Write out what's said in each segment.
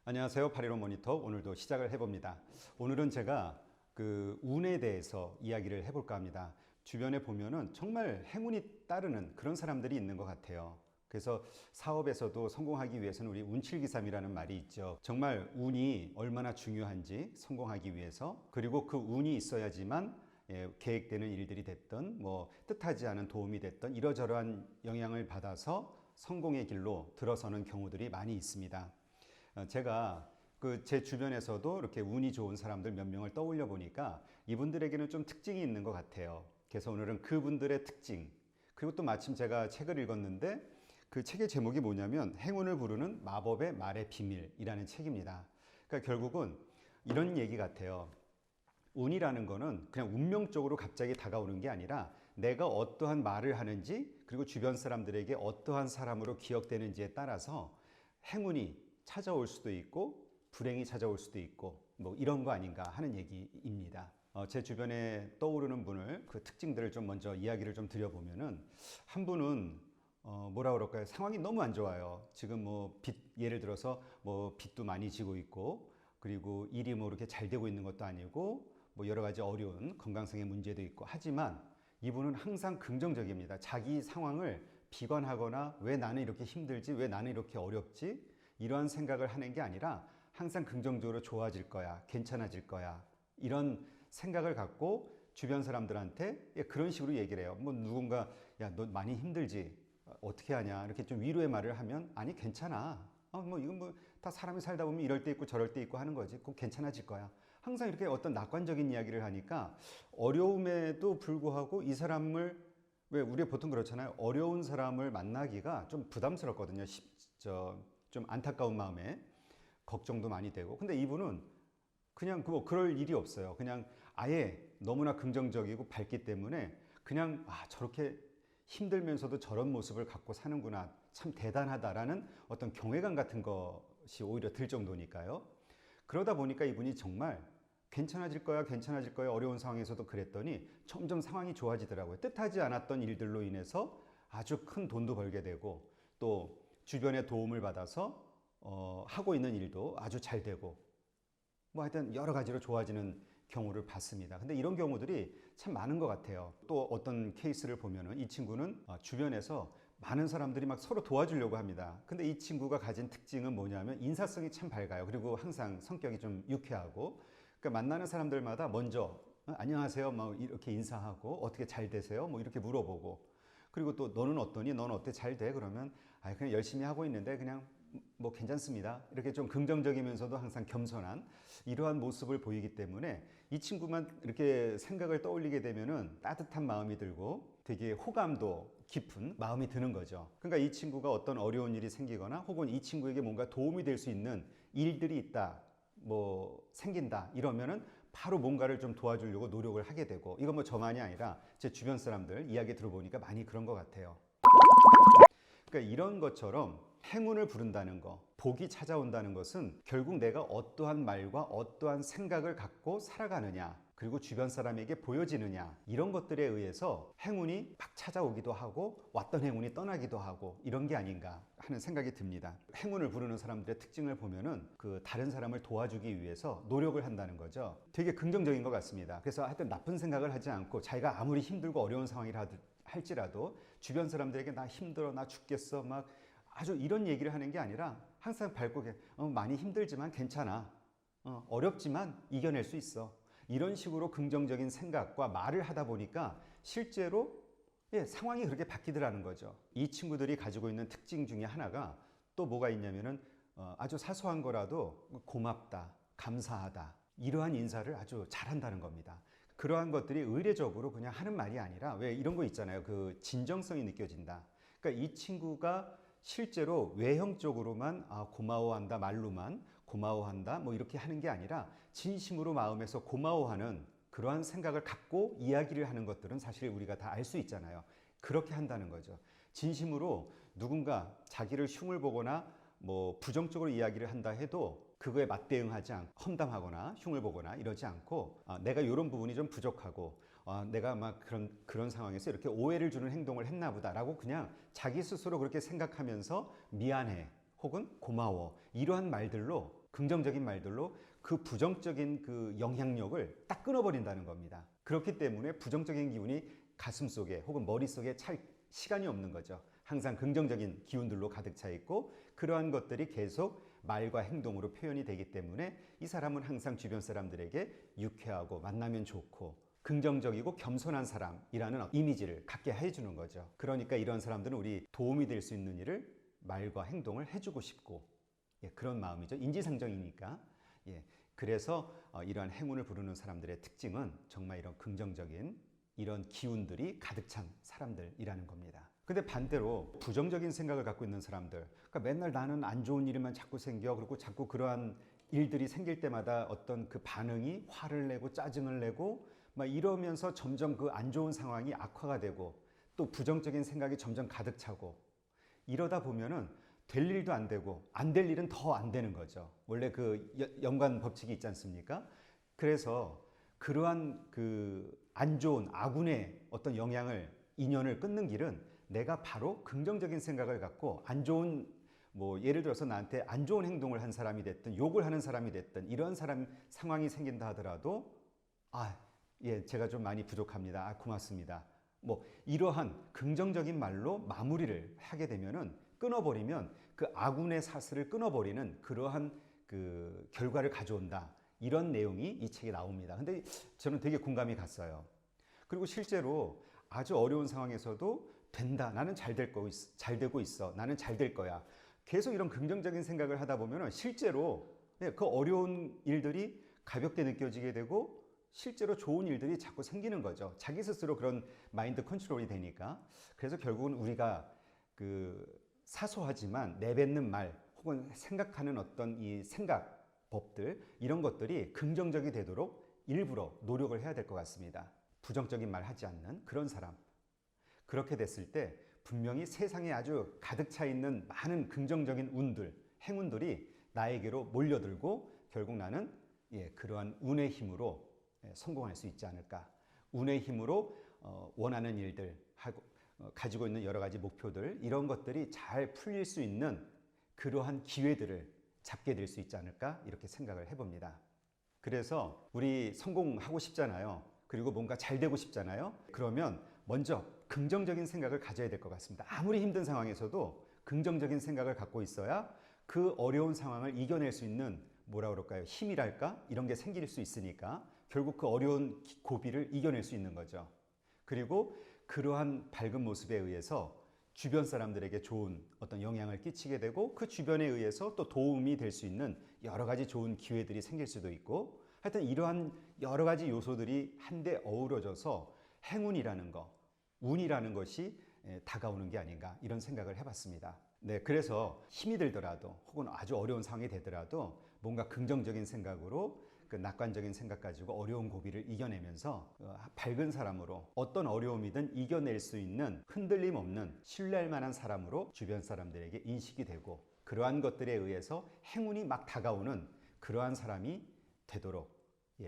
안녕하세요. 파리로 모니터 오늘도 시작을 해봅니다. 오늘은 제가 운에 대해서 이야기를 해볼까 합니다. 주변에 보면은 정말 행운이 따르는 그런 사람들이 있는 것 같아요. 그래서 사업에서도 성공하기 위해서는 우리 운칠기삼이라는 말이 있죠. 정말 운이 얼마나 중요한지 성공하기 위해서, 그리고 그 운이 있어야지만 계획되는 일들이 됐던 뜻하지 않은 도움이 됐던 이러저러한 영향을 받아서 성공의 길로 들어서는 경우들이 많이 있습니다. 제가 제 주변에서도 이렇게 운이 좋은 사람들 몇 명을 떠올려 보니까 이분들에게는 좀 특징이 있는 것 같아요. 그래서 오늘은 그분들의 특징, 그리고 또 마침 제가 책을 읽었는데 그 책의 제목이 뭐냐면 행운을 부르는 마법의 말의 비밀이라는 책입니다. 그러니까 결국은 이런 얘기 같아요. 운이라는 거는 그냥 운명적으로 갑자기 다가오는 게 아니라 내가 어떠한 말을 하는지, 그리고 주변 사람들에게 어떠한 사람으로 기억되는지에 따라서 행운이 찾아올 수도 있고 불행이 찾아올 수도 있고 이런 거 아닌가 하는 얘기입니다. 제 주변에 떠오르는 분을 그 특징들을 좀 먼저 이야기를 좀 드려보면은, 한 분은 뭐라 그럴까요? 상황이 너무 안 좋아요. 지금 예를 들어서 빚도 많이 지고 있고, 그리고 일이 이렇게 잘 되고 있는 것도 아니고, 여러 가지 어려운 건강상의 문제도 있고, 하지만 이분은 항상 긍정적입니다. 자기 상황을 비관하거나 왜 나는 이렇게 힘들지, 왜 나는 이렇게 어렵지, 이러한 생각을 하는 게 아니라 항상 긍정적으로 좋아질 거야, 괜찮아질 거야, 이런 생각을 갖고 주변 사람들한테 그런 식으로 얘기를 해요. 누군가 야, 너 많이 힘들지, 어떻게 하냐, 이렇게 좀 위로의 말을 하면 아니 괜찮아, 이건 다 사람이 살다 보면 이럴 때 있고 저럴 때 있고 하는 거지, 꼭 괜찮아질 거야. 항상 이렇게 어떤 낙관적인 이야기를 하니까 어려움에도 불구하고 이 사람을, 왜 우리 보통 그렇잖아요. 어려운 사람을 만나기가 좀 부담스럽거든요. 좀 안타까운 마음에 걱정도 많이 되고. 근데 이분은 그냥 그럴 일이 없어요. 그냥 아예 너무나 긍정적이고 밝기 때문에 그냥 저렇게 힘들면서도 저런 모습을 갖고 사는구나, 참 대단하다라는 어떤 경외감 같은 것이 오히려 들 정도니까요. 그러다 보니까 이분이 정말 괜찮아질 거야, 괜찮아질 거야, 어려운 상황에서도 그랬더니 점점 상황이 좋아지더라고요. 뜻하지 않았던 일들로 인해서 아주 큰 돈도 벌게 되고, 또 주변의 도움을 받아서 하고 있는 일도 아주 잘 되고, 하여튼 여러 가지로 좋아지는 경우를 봤습니다. 근데 이런 경우들이 참 많은 것 같아요. 또 어떤 케이스를 보면은 이 친구는 주변에서 많은 사람들이 막 서로 도와주려고 합니다. 근데 이 친구가 가진 특징은 뭐냐면 인사성이 참 밝아요. 그리고 항상 성격이 좀 유쾌하고, 그러니까 만나는 사람들마다 먼저 안녕하세요 이렇게 인사하고, 어떻게 잘 되세요 이렇게 물어보고, 그리고 또 너는 어떠니, 너는 어때, 잘 돼, 그러면 그냥 열심히 하고 있는데 그냥 괜찮습니다, 이렇게 좀 긍정적이면서도 항상 겸손한 이러한 모습을 보이기 때문에 이 친구만 이렇게 생각을 떠올리게 되면은 따뜻한 마음이 들고 되게 호감도 깊은 마음이 드는 거죠. 그러니까 이 친구가 어떤 어려운 일이 생기거나 혹은 이 친구에게 뭔가 도움이 될 수 있는 일들이 있다, 생긴다 이러면은 바로 뭔가를 좀 도와주려고 노력을 하게 되고, 이건 저만이 아니라 제 주변 사람들 이야기 들어보니까 많이 그런 것 같아요. 그러니까 이런 것처럼 행운을 부른다는 거, 복이 찾아온다는 것은 결국 내가 어떠한 말과 어떠한 생각을 갖고 살아가느냐, 그리고 주변 사람에게 보여지느냐, 이런 것들에 의해서 행운이 막 찾아오기도 하고 왔던 행운이 떠나기도 하고, 이런 게 아닌가 하는 생각이 듭니다. 행운을 부르는 사람들의 특징을 보면은 다른 사람을 도와주기 위해서 노력을 한다는 거죠. 되게 긍정적인 것 같습니다. 그래서 하여튼 나쁜 생각을 하지 않고 자기가 아무리 힘들고 어려운 상황이라 할지라도 주변 사람들에게 나 힘들어, 나 죽겠어, 아주 이런 얘기를 하는 게 아니라 항상 밝고 많이 힘들지만 괜찮아, 어렵지만 이겨낼 수 있어, 이런 식으로 긍정적인 생각과 말을 하다 보니까 실제로 상황이 그렇게 바뀌더라는 거죠. 이 친구들이 가지고 있는 특징 중에 하나가 또 뭐가 있냐면은 아주 사소한 거라도 고맙다, 감사하다, 이러한 인사를 아주 잘한다는 겁니다. 그러한 것들이 의례적으로 그냥 하는 말이 아니라, 왜 이런 거 있잖아요. 진정성이 느껴진다. 그러니까 이 친구가 실제로 외형적으로만 고마워한다, 말로만 고마워한다 이렇게 하는 게 아니라 진심으로 마음에서 고마워하는 그러한 생각을 갖고 이야기를 하는 것들은 사실 우리가 다 알 수 있잖아요. 그렇게 한다는 거죠. 진심으로 누군가 자기를 흉을 보거나 부정적으로 이야기를 한다 해도 그거에 맞대응하지 않고 험담하거나 흉을 보거나 이러지 않고, 내가 이런 부분이 좀 부족하고, 내가 그런 상황에서 이렇게 오해를 주는 행동을 했나 보다라고 그냥 자기 스스로 그렇게 생각하면서 미안해 혹은 고마워, 이러한 말들로 긍정적인 말들로 그 부정적인 그 영향력을 딱 끊어버린다는 겁니다. 그렇기 때문에 부정적인 기운이 가슴속에 혹은 머릿속에 찰 시간이 없는 거죠. 항상 긍정적인 기운들로 가득 차 있고 그러한 것들이 계속 말과 행동으로 표현이 되기 때문에 이 사람은 항상 주변 사람들에게 유쾌하고 만나면 좋고 긍정적이고 겸손한 사람이라는 이미지를 갖게 해주는 거죠. 그러니까 이런 사람들은 우리 도움이 될 수 있는 일을 말과 행동을 해주고 싶고 그런 마음이죠. 인지상정이니까. 그래서 이러한 행운을 부르는 사람들의 특징은 정말 이런 긍정적인 이런 기운들이 가득 찬 사람들이라는 겁니다. 근데 반대로 부정적인 생각을 갖고 있는 사람들, 그러니까 맨날 나는 안 좋은 일만 자꾸 생겨, 그리고 자꾸 그러한 일들이 생길 때마다 어떤 그 반응이 화를 내고 짜증을 내고 막 이러면서 점점 그 안 좋은 상황이 악화가 되고 또 부정적인 생각이 점점 가득 차고 이러다 보면은 될 일도 안 되고 안 될 일은 더 안 되는 거죠. 원래 그 연관 법칙이 있지 않습니까? 그래서 그러한 그 안 좋은 아군의 어떤 영향을 인연을 끊는 길은 내가 바로 긍정적인 생각을 갖고 안 좋은 뭐 예를 들어서 나한테 안 좋은 행동을 한 사람이 됐든 욕을 하는 사람이 됐든 이런 사람 상황이 생긴다 하더라도 제가 좀 많이 부족합니다. 고맙습니다. 뭐 이러한 긍정적인 말로 마무리를 하게 되면은 끊어버리면 그 아군의 사슬을 끊어버리는 그러한 그 결과를 가져온다. 이런 내용이 이 책에 나옵니다. 근데 저는 되게 공감이 갔어요. 그리고 실제로 아주 어려운 상황에서도 된다. 나는 잘 되고 있어. 나는 잘 될 거야. 계속 이런 긍정적인 생각을 하다 보면 실제로 그 어려운 일들이 가볍게 느껴지게 되고 실제로 좋은 일들이 자꾸 생기는 거죠. 자기 스스로 그런 마인드 컨트롤이 되니까. 그래서 결국은 우리가 그 사소하지만 내뱉는 말 혹은 생각하는 어떤 이 생각 법들 이런 것들이 긍정적이 되도록 일부러 노력을 해야 될 것 같습니다. 부정적인 말 하지 않는 그런 사람. 그렇게 됐을 때 분명히 세상에 아주 가득 차 있는 많은 긍정적인 운들, 행운들이 나에게로 몰려들고 결국 나는 그러한 운의 힘으로 성공할 수 있지 않을까. 운의 힘으로 원하는 일들 하고 가지고 있는 여러 가지 목표들 이런 것들이 잘 풀릴 수 있는 그러한 기회들을 잡게 될 수 있지 않을까 이렇게 생각을 해봅니다. 그래서 우리 성공하고 싶잖아요. 그리고 뭔가 잘 되고 싶잖아요. 그러면 먼저 긍정적인 생각을 가져야 될 것 같습니다. 아무리 힘든 상황에서도 긍정적인 생각을 갖고 있어야 그 어려운 상황을 이겨낼 수 있는 뭐라 그럴까요? 힘이랄까? 이런 게 생길 수 있으니까 결국 그 어려운 고비를 이겨낼 수 있는 거죠. 그리고 그러한 밝은 모습에 의해서 주변 사람들에게 좋은 어떤 영향을 끼치게 되고 그 주변에 의해서 또 도움이 될 수 있는 여러 가지 좋은 기회들이 생길 수도 있고 하여튼 이러한 여러 가지 요소들이 한데 어우러져서 행운이라는 거, 운이라는 것이 다가오는 게 아닌가 이런 생각을 해봤습니다. 네, 그래서 힘이 들더라도 혹은 아주 어려운 상황이 되더라도 뭔가 긍정적인 생각으로 그 낙관적인 생각 가지고 어려운 고비를 이겨내면서 밝은 사람으로 어떤 어려움이든 이겨낼 수 있는 흔들림 없는 신뢰할 만한 사람으로 주변 사람들에게 인식이 되고 그러한 것들에 의해서 행운이 막 다가오는 그러한 사람이 되도록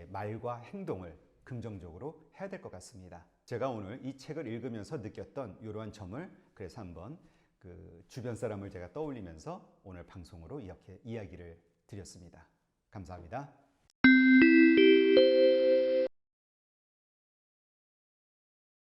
말과 행동을 긍정적으로 해야 될 것 같습니다. 제가 오늘 이 책을 읽으면서 느꼈던 이러한 점을 그래서 한번 그 주변 사람을 제가 떠올리면서 오늘 방송으로 이렇게 이야기를 드렸습니다. 감사합니다.